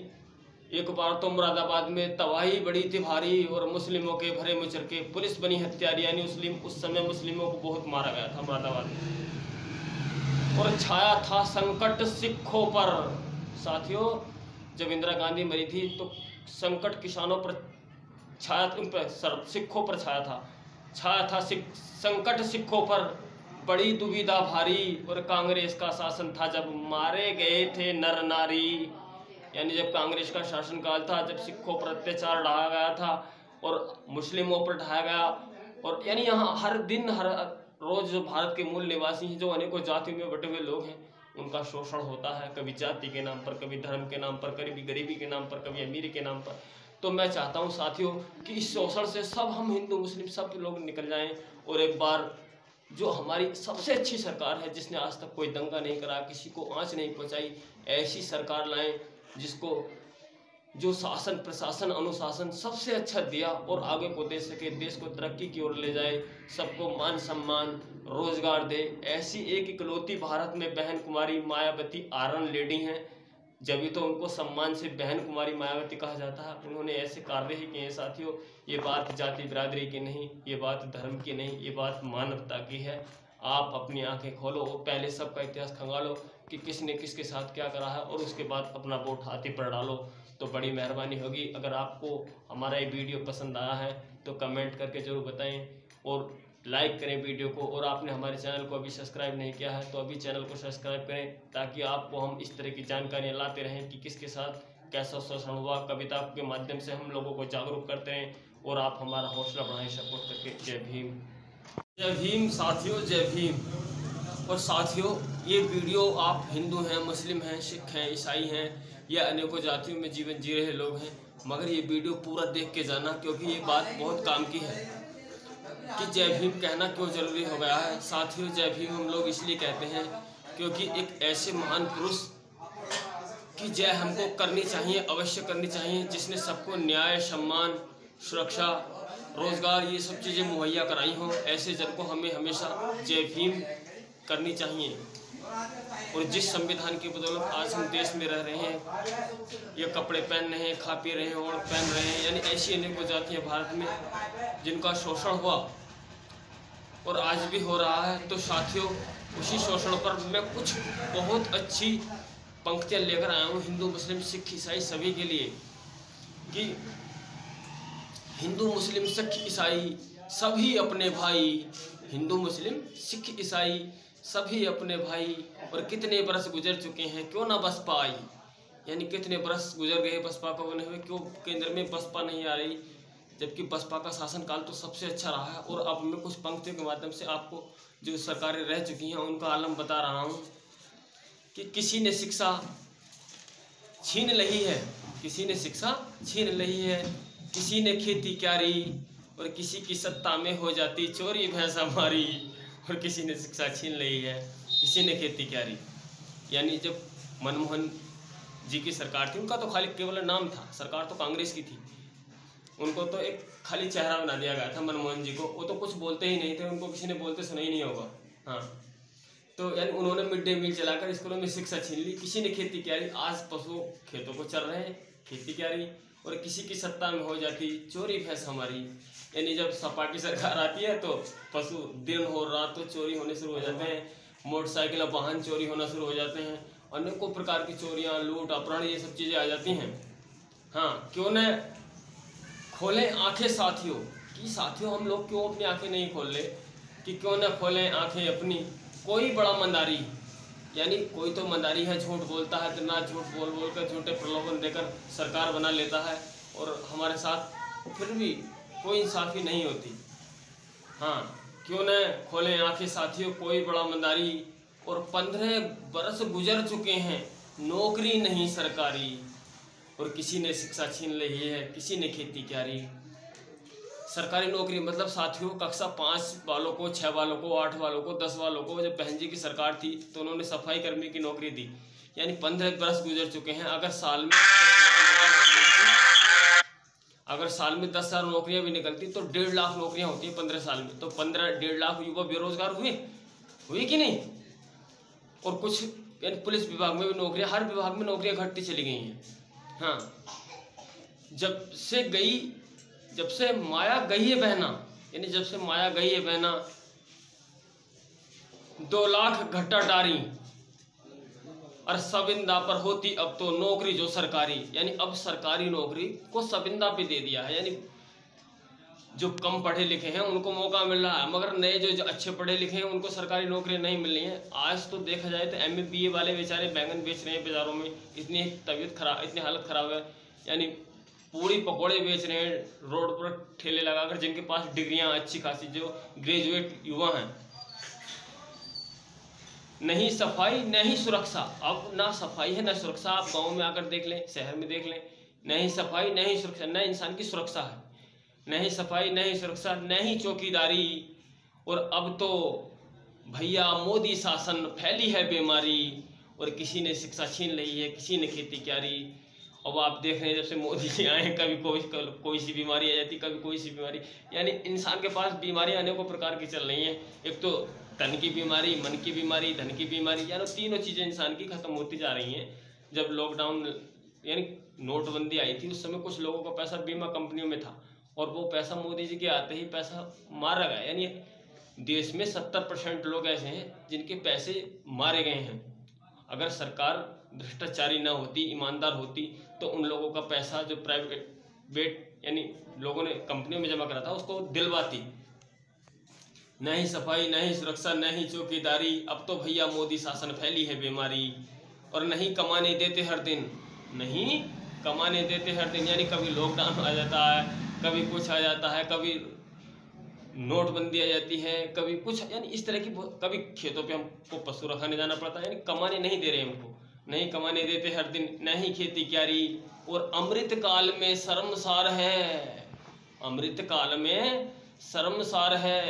एक बार तो मुरादाबाद में तबाही बड़ी थी भारी, और मुस्लिमों के भरे मुचर के पुलिस बनी हत्यारी। यानी उस समय मुस्लिमों को बहुत मारा गया था मुरादाबाद में, और छाया था संकट सिखों पर। साथियों, जब इंदिरा गांधी मरी थी तो संकट किसानों पर छाया, उन पर सिखों पर छाया था संकट सिखों पर, बड़ी दुविधा भारी, और कांग्रेस का शासन था जब मारे गए थे नर नारी। यानी जब कांग्रेस का शासनकाल था, जब सिखों पर अत्याचार ढाया गया था और मुस्लिमों पर ढाया गया, और यानी यहाँ हर दिन हर रोज जो भारत के मूल निवासी हैं, जो अनेकों जातियों में बटे हुए लोग हैं, उनका शोषण होता है, कभी जाति के नाम पर, कभी धर्म के नाम पर, कभी गरीबी के नाम पर, कभी अमीरी के नाम पर। तो मैं चाहता हूँ साथियों कि इस शोषण से सब हम हिंदू मुस्लिम सब लोग निकल जाएं, और एक बार जो हमारी सबसे अच्छी सरकार है, जिसने आज तक कोई दंगा नहीं करा, किसी को आंच नहीं पहुँचाई, ऐसी सरकार लाएं जिसको जो शासन प्रशासन अनुशासन सबसे अच्छा दिया और आगे को दे सके, देश को तरक्की की ओर ले जाए, सबको मान सम्मान रोजगार दे। ऐसी एक इकलौती भारत में बहन कुमारी मायावती आयरन लेडी हैं, जब तो उनको सम्मान से बहन कुमारी मायावती कहा जाता है। उन्होंने ऐसे कार्य ही किए हैं साथियों। ये बात जाति बिरादरी की नहीं, ये बात धर्म की नहीं, ये बात मानवता की है। आप अपनी आंखें खोलो और पहले सबका इतिहास खंगालो कि किसने किसके साथ क्या करा है, और उसके बाद अपना वोट हाथी पर डालो तो बड़ी मेहरबानी होगी। अगर आपको हमारा ये वीडियो पसंद आया है तो कमेंट करके ज़रूर बताएं, और लाइक करें वीडियो को। और आपने हमारे चैनल को अभी सब्सक्राइब नहीं किया है तो अभी चैनल को सब्सक्राइब करें, ताकि आपको हम इस तरह की जानकारियाँ लाते रहें कि किसके साथ कैसा शोषण हुआ। कविता के माध्यम से हम लोगों को जागरूक करते हैं, और आप हमारा हौसला बढ़ाएं सपोर्ट करके। जय भीम। जय भीम साथियों, जय भीम। और साथियों, ये वीडियो आप हिंदू हैं, मुस्लिम हैं, सिख हैं, ईसाई हैं, या अनेकों जातियों में जीवन जी रहे लोग हैं, मगर ये वीडियो पूरा देख के जाना, क्योंकि ये बात बहुत काम की है कि जय भीम कहना क्यों जरूरी हो गया है। साथियों, जय भीम हम लोग इसलिए कहते हैं क्योंकि एक ऐसे महान पुरुष की जय हमको करनी चाहिए, अवश्य करनी चाहिए, जिसने सबको न्याय, सम्मान, सुरक्षा, रोजगार ये सब चीज़ें मुहैया कराई हों। ऐसे जन को हमें हमेशा जय भीम करनी चाहिए। और जिस संविधान की बदौलत आज हम देश में रह रहे हैं, ये कपड़े पहन रहे हैं, खा पी रहे हैं, ओढ़ पहन रहे हैं, यानी ऐसी अनेकों जातियाँ भारत में जिनका शोषण हुआ और आज भी हो रहा है। तो साथियों, उसी शोषण पर मैं कुछ बहुत अच्छी पंक्तियाँ लेकर आया हूँ हिंदू मुस्लिम सिख ईसाई सभी के लिए, कि हिंदू मुस्लिम सिख ईसाई सभी अपने भाई, हिंदू मुस्लिम सिख ईसाई सभी अपने भाई, और कितने बरस गुजर चुके हैं क्यों ना बसपा आई। यानी कितने बरस गुजर गए बसपा को बने हुए, क्यों केंद्र में बसपा नहीं आ रही, जबकि बसपा का शासनकाल तो सबसे अच्छा रहा है। और अब मैं कुछ पंक्तियों के माध्यम से आपको जो सरकारें रह चुकी हैं उनका आलम बता रहा हूँ कि किसी ने शिक्षा छीन ली है, किसी ने शिक्षा छीन ली है, किसी ने खेती क्यारी, और किसी की सत्ता में हो जाती चोरी भैंस हमारी, और किसी ने शिक्षा छीन ली है, किसी ने खेती क्यारी। यानी जब मनमोहन जी की सरकार थी, उनका तो खाली केवल नाम था, सरकार तो कांग्रेस की थी, उनको तो एक खाली चेहरा बना दिया गया था मनमोहन जी को। वो तो कुछ बोलते ही नहीं थे, उनको किसी ने बोलते सुना ही नहीं होगा। हाँ, तो यानी उन्होंने मिड डे मील चलाकर स्कूलों में शिक्षा छीन ली। किसी ने खेती क्यारी, आज पशु खेतों को चल रहे हैं, खेती क्यारी। और किसी की सत्ता में हो जाती चोरी भैंस हमारी। यानी जब सपा की सरकार आती है तो पशु दिन हो रात तो चोरी होने शुरू हो जाते हैं, मोटरसाइकिल वाहन चोरी होना शुरू हो जाते हैं, अनेकों प्रकार की चोरियां, लूट, अपहरण, ये सब चीज़ें आ जाती हैं। हाँ, क्यों न खोलें आंखें साथियों, कि साथियों हम लोग क्यों अपनी आंखें नहीं खोल ले, कि क्यों न खोलें आंखें अपनी। कोई बड़ा मंदारी, यानी कोई तो मंदारी है, झूठ बोलता है, इतना झूठ बोल बोल कर, झूठे प्रलोभन देकर सरकार बना लेता है, और हमारे साथ फिर भी कोई इंसाफी नहीं होती। हाँ, क्यों न खोलें आंखें साथियों, कोई बड़ा मंदारी। और 15 बरस गुजर चुके हैं, नौकरी नहीं सरकारी। और किसी ने शिक्षा छीन ली है, किसी ने खेती क्यारी। सरकारी नौकरी मतलब साथियों कक्षा 5 वालों को, 6 वालों को, 8 वालों को, 10 वालों को, जब बहन जी की सरकार थी तो उन्होंने सफाई कर्मी की नौकरी दी। यानी 15 बरस गुजर चुके हैं। अगर साल में 10,000 नौकरियां भी निकलती तो 1.5 लाख नौकरियां होती है 15 साल में। तो 1.5 लाख युवा बेरोजगार हुए कि नहीं। और कुछ यानी पुलिस विभाग में भी नौकरियां, हर विभाग में नौकरियां घटती चली गई हैं। हाँ, जब से माया गई है बहना, यानी जब से माया गई है बहना, 2 लाख घट्टा डारी और सबिंदा पर होती अब तो नौकरी जो सरकारी। यानी अब सरकारी नौकरी को सबिंदा पे दे दिया है। यानी जो कम पढ़े लिखे हैं उनको मौका मिल रहा है, मगर नए जो अच्छे पढ़े लिखे हैं उनको सरकारी नौकरी नहीं मिल रही है। आज तो देखा जाए तो MA BA वाले बेचारे बैंगन बेच रहे हैं बाजारों में, इतनी तबीयत खराब, इतनी हालत खराब है। यानी पूड़ी पकौड़े बेच रहे हैं रोड पर ठेले लगाकर, जिनके पास डिग्रियां अच्छी खासी, जो ग्रेजुएट युवा हैं। नहीं सफाई नहीं सुरक्षा, अब ना सफाई है ना सुरक्षा। आप गाँव में आकर देख लें, शहर में देख लें, नहीं सफाई नहीं सुरक्षा, न इंसान की सुरक्षा है, नहीं सफाई नहीं सुरक्षा, नहीं चौकीदारी। और अब तो भैया मोदी शासन, फैली है बीमारी। और किसी ने शिक्षा छीन ली है, किसी ने खेती क्यारी। अब आप देख रहे हैं जब से मोदी जी आए, कभी कोई सी बीमारी आ जाती, कभी कोई सी बीमारी। यानी इंसान के पास बीमारियां अनेकों प्रकार की चल रही हैं। एक तो तन की बीमारी, मन की बीमारी, धन की बीमारी, यानी तीनों चीज़ें इंसान की खत्म होती जा रही हैं। जब लॉकडाउन यानी नोटबंदी आई थी, उस समय कुछ लोगों का पैसा बीमा कंपनियों में था, और वो पैसा मोदी जी के आते ही पैसा मारा गया। यानी देश में 70% लोग ऐसे हैं जिनके पैसे मारे गए हैं। अगर सरकार भ्रष्टाचारी ना होती, ईमानदार होती, तो उन लोगों का पैसा जो प्राइवेट यानी लोगों ने कंपनियों में जमा करा था उसको दिलवाती। नहीं सफाई नहीं सुरक्षा नहीं चौकीदारी, अब तो भैया मोदी शासन, फैली है बीमारी। और नहीं कमाने देते हर दिन, नहीं कमाने देते हर दिन। यानी कभी लॉकडाउन आ जाता है, कभी कुछ आ जाता है, कभी नोटबंदी आ जाती है, कभी कुछ, यानी इस तरह की। कभी खेतों पे हमको पशु रखाने जाना पड़ता है, यानी कमाने नहीं दे रहे हमको, नहीं कमाने देते हर दिन, नहीं खेती क्यारी। और अमृत काल में शर्मसार है, अमृत काल में शर्मसार है,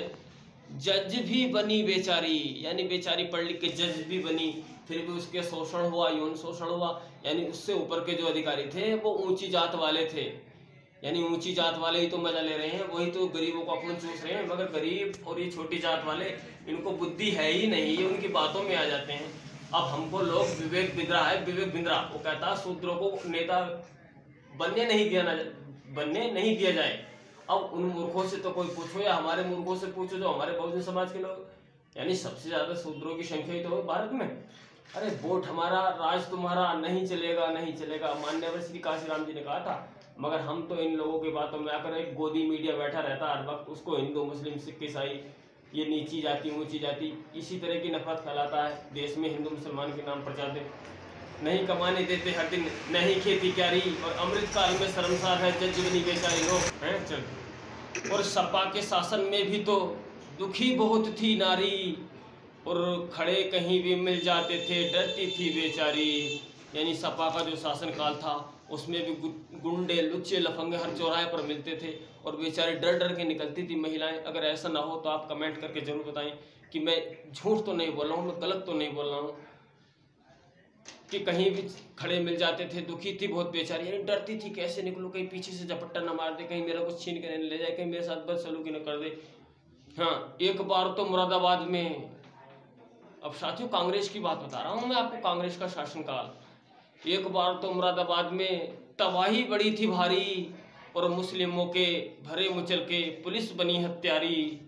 जज भी बनी बेचारी। यानी बेचारी पढ़ लिख के जज भी बनी, फिर भी उसके शोषण हुआ, यौन शोषण हुआ। यानी उससे ऊपर के जो अधिकारी थे वो ऊंची जात वाले थे, यानी ऊंची जात वाले ही तो मजा ले रहे हैं, वही तो गरीबों को अपन चूस रहे हैं। मगर गरीब और ये छोटी जात वाले, इनको बुद्धि है ही नहीं, ये उनकी बातों में आ जाते हैं। अब हमको लोग विवेक बिंद्रा वो कहता है शूद्रों को नेता बनने नहीं दिया जाए। अब उन मूर्खों से तो कोई पूछो, या हमारे मूर्खों से पूछो जो हमारे बहुजन समाज के लोग, यानी सबसे ज्यादा शूद्रों की संख्या ही तो है भारत में। अरे वोट हमारा, राज तुम्हारा, नहीं चलेगा नहीं चलेगा, माननीय श्री काशीराम जी ने कहा था। मगर हम तो इन लोगों की बातों में आकर, एक गोदी मीडिया बैठा रहता हर वक्त, उसको हिंदू मुस्लिम सिख ईसाई, ये नीची जाति ऊंची जाति, इसी तरह की नफरत फैलाता है देश में हिंदू मुसलमान के नाम पर जाते। नहीं कमाने देते हर दिन, नहीं खेती क्यारी, और अमृत काल में शर्मसार है, जज बनी बेचारी लोग हैं। चल, और सपा के शासन में भी तो दुखी बहुत थी नारी, और खड़े कहीं भी मिल जाते थे, डरती थी बेचारी। यानी सपा का जो शासन काल था उसमें भी गुंडे लुच्चे लफंगे हर चौराहे पर मिलते थे, और बेचारे डर डर के निकलती थी महिलाएं। अगर ऐसा ना हो तो आप कमेंट करके जरूर बताएं कि मैं झूठ तो नहीं बोल रहा हूँ, मैं गलत तो नहीं बोल रहा हूँ। कि कहीं भी खड़े मिल जाते थे, दुखी थी बहुत बेचारी, यानी डरती थी कैसे निकलूँ, कहीं पीछे से झपट्टा न मार दे, कहीं मेरा कुछ छीन के नहीं ले जाए, कहीं मेरे साथ बदसलूकी न कर दे। हाँ, एक बार तो मुरादाबाद में, अब साथियों कांग्रेस की बात बता रहा हूँ मैं आपको, कांग्रेस का शासनकाल, एक बार तो मुरादाबाद में तबाही बड़ी थी भारी, और मुस्लिमों के भरे मुचल के पुलिस बनी हत्यारी,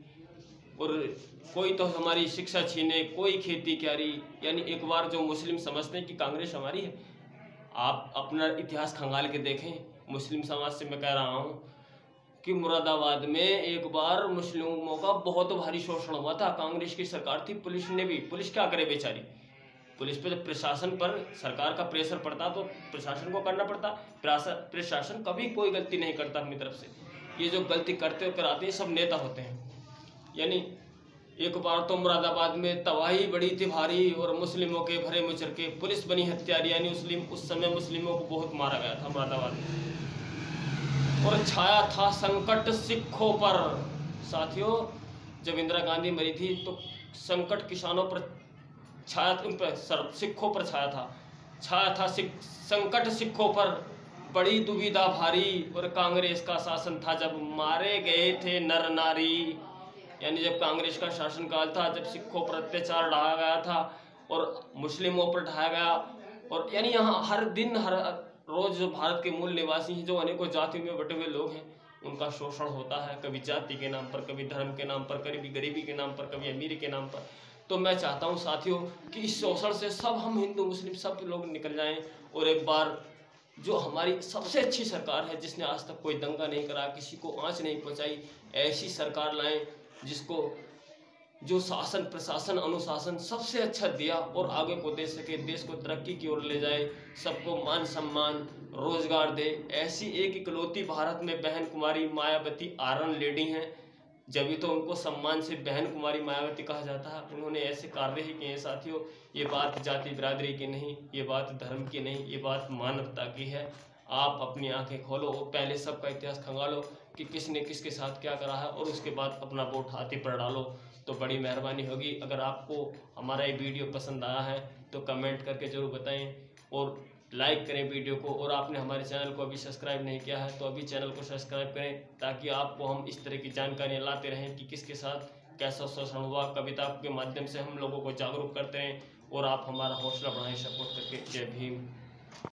और कोई तो हमारी शिक्षा छीने, कोई खेती क्यारी। यानी एक बार जो मुस्लिम समझते हैं कि कांग्रेस हमारी है, आप अपना इतिहास खंगाल के देखें। मुस्लिम समाज से मैं कह रहा हूँ कि मुरादाबाद में एक बार मुस्लिमों का बहुत भारी शोषण हुआ था, कांग्रेस की सरकार थी, पुलिस ने भी, पुलिस क्या करे बेचारी, पुलिस पे जब प्रशासन पर सरकार का प्रेशर पड़ता तो प्रशासन को करना पड़ता। प्रशासन कभी कोई गलती नहीं करता अपनी तरफ से, ये जो गलती करते कराते हैं सब नेता होते हैं। यानी एक बार तो मुरादाबाद में तबाही बड़ी थी भारी, और मुस्लिमों के भरे मुचर के पुलिस बनी हत्यारी, यानी उस समय मुस्लिमों को बहुत मारा गया था मुरादाबाद में, और छाया था संकट सिखों पर। साथियों, जब इंदिरा गांधी मरी थी तो संकट किसानों पर छाया, उन पर सिखों पर छाया था संकट सिखों पर, बड़ी दुविधा भारी, और कांग्रेस का शासन था जब मारे गए थे नर नारी। यानी जब कांग्रेस का शासनकाल था, जब सिखों पर अत्याचार ढाया गया था और मुस्लिमों पर ढाया गया, और यानी यहाँ हर दिन हर रोज जो भारत के मूल निवासी हैं, जो अनेकों जातियों में बटे हुए लोग हैं, उनका शोषण होता है, कभी जाति के नाम पर, कभी धर्म के नाम पर, कभी गरीबी के नाम पर, कभी अमीरी के नाम पर। तो मैं चाहता हूँ साथियों कि इस शोषण से सब हम हिंदू मुस्लिम सब लोग निकल जाएं, और एक बार जो हमारी सबसे अच्छी सरकार है, जिसने आज तक कोई दंगा नहीं करा, किसी को आंच नहीं पहुंचाई, ऐसी सरकार लाएं जिसको जो शासन प्रशासन अनुशासन सबसे अच्छा दिया और आगे को दे सके, देश को तरक्की की ओर ले जाए, सबको मान सम्मान रोजगार दे। ऐसी एक इकलौती भारत में बहन कुमारी मायावती आयरन लेडी हैं, जब तो उनको सम्मान से बहन कुमारी मायावती कहा जाता है। उन्होंने ऐसे कार्य ही किए हैं साथियों। ये बात जाति बिरादरी की नहीं, ये बात धर्म की नहीं, ये बात मानवता की है। आप अपनी आंखें खोलो और पहले सबका इतिहास खंगालो कि किसने किसके साथ क्या करा है, और उसके बाद अपना वोट हाथी पर डालो, तो बड़ी मेहरबानी होगी। अगर आपको हमारा ये वीडियो पसंद आया है तो कमेंट करके ज़रूर बताएं, और लाइक करें वीडियो को। और आपने हमारे चैनल को अभी सब्सक्राइब नहीं किया है तो अभी चैनल को सब्सक्राइब करें, ताकि आपको हम इस तरह की जानकारियाँ लाते रहें कि किसके साथ कैसा शोषण हुआ। कविता के माध्यम से हम लोगों को जागरूक करते रहें, और आप हमारा हौसला बढ़ाएं सपोर्ट करके। जय भीम।